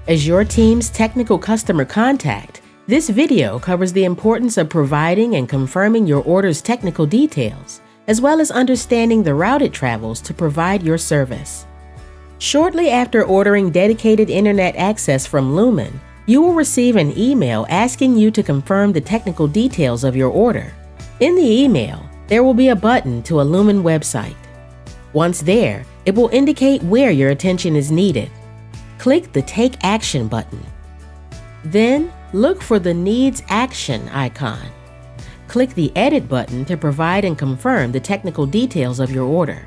As your team's technical customer contact, this video covers the importance of providing and confirming your order's technical details, as well as understanding the route it travels to provide your service. Shortly after ordering dedicated internet access from Lumen, you will receive an email asking you to confirm the technical details of your order. In the email, there will be a button to a Lumen website. Once there, it will indicate where your attention is needed. Click the Take Action button. Then, look for the Needs Action icon. Click the Edit button to provide and confirm the technical details of your order.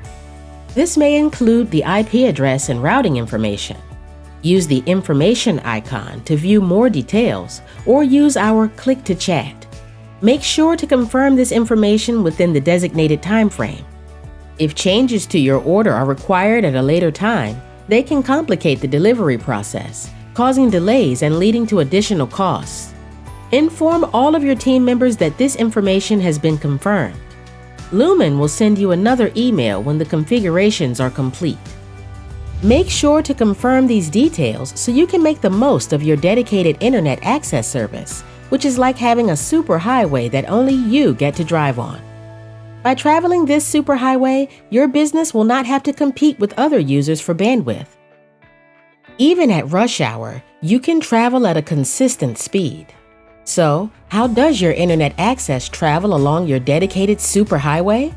This may include the IP address and routing information. Use the Information icon to view more details, or use our Click to Chat. Make sure to confirm this information within the designated time frame. If changes to your order are required at a later time, they can complicate the delivery process, causing delays and leading to additional costs. Inform all of your team members that this information has been confirmed. Lumen will send you another email when the configurations are complete. Make sure to confirm these details so you can make the most of your dedicated internet access service, which is like having a superhighway that only you get to drive on. By traveling this superhighway, your business will not have to compete with other users for bandwidth. Even at rush hour, you can travel at a consistent speed. So, how does your internet access travel along your dedicated superhighway?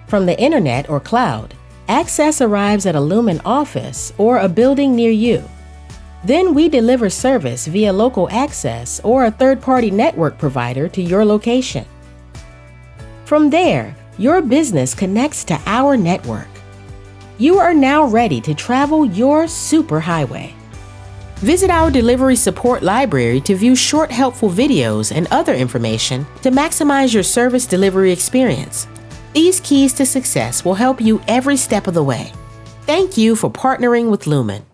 From the internet or cloud, access arrives at a Lumen office or a building near you. Then we deliver service via local access or a third-party network provider to your location. From there, your business connects to our network. You are now ready to travel your superhighway. Visit our delivery support library to view short helpful videos and other information to maximize your service delivery experience. These keys to success will help you every step of the way. Thank you for partnering with Lumen.